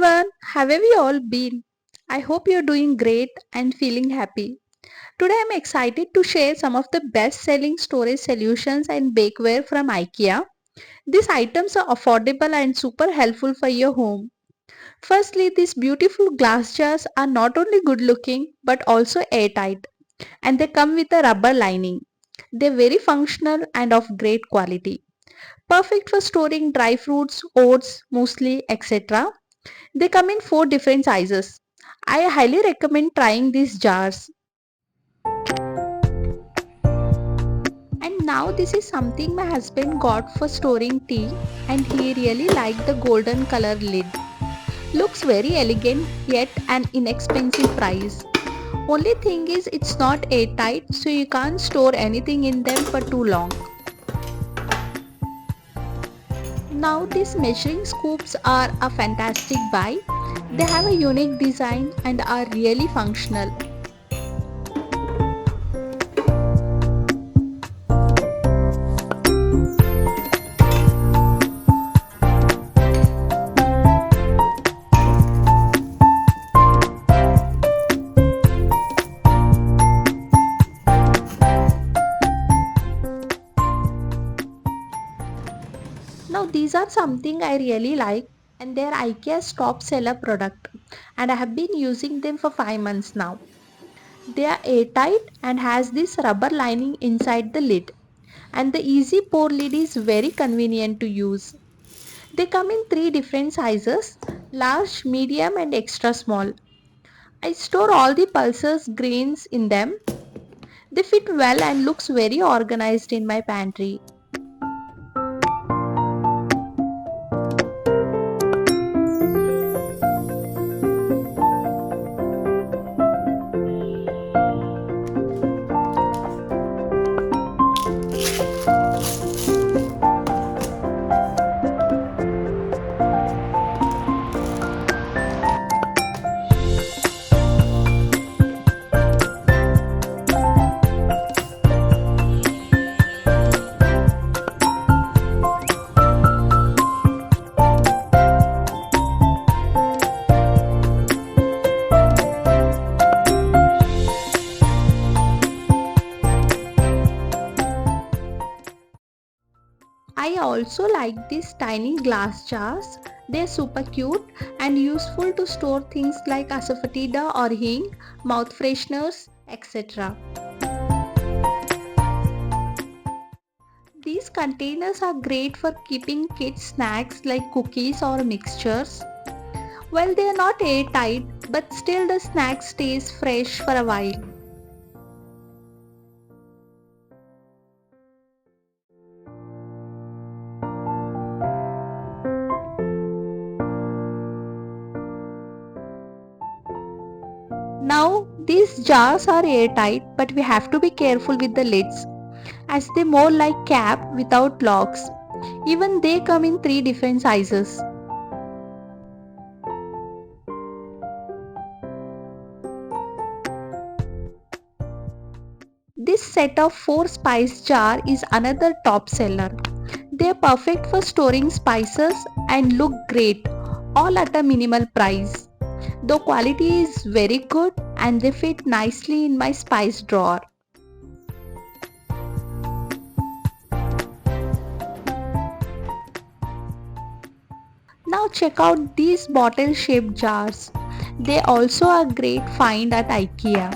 everyone, how have you all been? I hope you're doing great and feeling happy. Today I'm excited to share some of the best selling storage solutions and bakeware from IKEA. These items are affordable and super helpful for your home. Firstly, these beautiful glass jars are not only good looking but also airtight, and they come with a rubber lining. They're very functional and of great quality. Perfect for storing dry fruits, oats, muesli, etc. They come in 4 different sizes. I highly recommend trying these jars. And now this is something my husband got for storing tea, and he really liked the golden color lid. Looks very elegant yet an inexpensive price. Only thing is it's not airtight, so you can't store anything in them for too long. Now these measuring scoops are a fantastic buy. They have a unique design and are really functional. Now these are something I really like, and they are IKEA's top seller product, and I have been using them for 5 months now. They are airtight and has this rubber lining inside the lid, and the easy pour lid is very convenient to use. They come in 3 different sizes: large, medium and extra small. I store all the pulses grains in them. They fit well and looks very organized in my pantry. I also like these tiny glass jars. They're super cute and useful to store things like asafoetida or hing, mouth fresheners, etc. These containers are great for keeping kids snacks like cookies or mixtures. Well, they are not airtight, but still the snack stays fresh for a while. Now, these jars are airtight, but we have to be careful with the lids as they more like cap without locks. Even they come in 3 different sizes. This set of 4 spice jar is another top seller. They are perfect for storing spices and look great, all at a minimal price. The quality is very good and they fit nicely in my spice drawer. Now check out these bottle shaped jars. They also are great find at IKEA.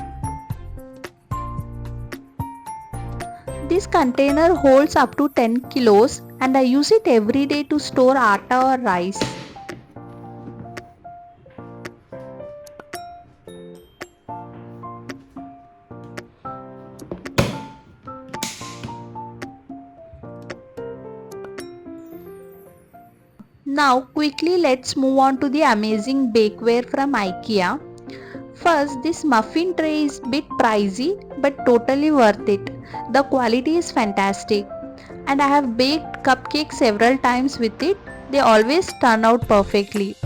This container holds up to 10 kilos and I use it every day to store atta or rice. Now quickly let's move on to the amazing bakeware from IKEA. First, this muffin tray is bit pricey but totally worth it. The quality is fantastic and I have baked cupcakes several times with it. They always turn out perfectly.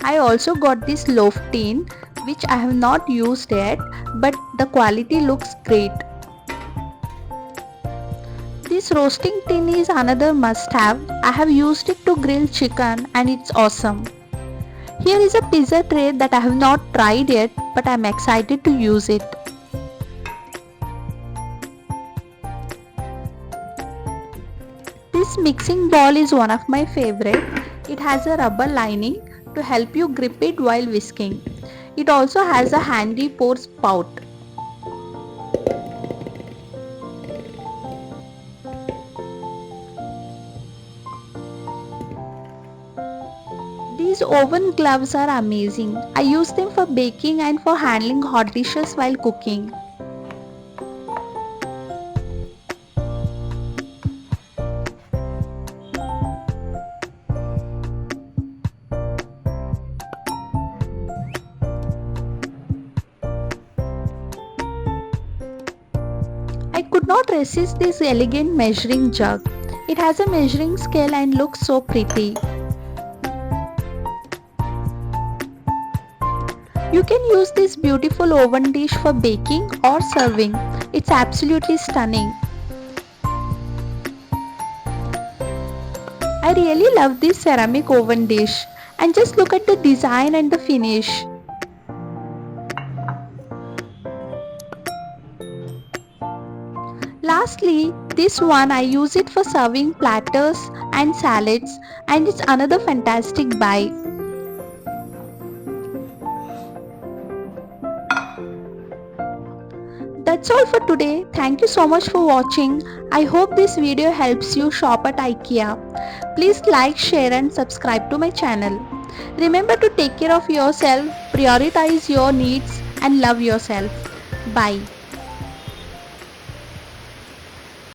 I also got this loaf tin which I have not used yet, but the quality looks great. This roasting tin is another must have. I have used it to grill chicken and it's awesome. Here is a pizza tray that I have not tried yet, but I am excited to use it. This mixing bowl is one of my favorite. It has a rubber lining to help you grip it while whisking. It also has a handy pour spout. These oven gloves are amazing. I use them for baking and for handling hot dishes while cooking. I could not resist this elegant measuring jug. It has a measuring scale and looks so pretty. You can use this beautiful oven dish for baking or serving. It's absolutely stunning. I really love this ceramic oven dish, and just look at the design and the finish. Lastly, this one I use it for serving platters and salads, and it's another fantastic buy. That's all for today. Thank you so much for watching. I hope this video helps you shop at IKEA. Please like, share and subscribe to my channel. Remember to take care of yourself, prioritize your needs and love yourself. Bye.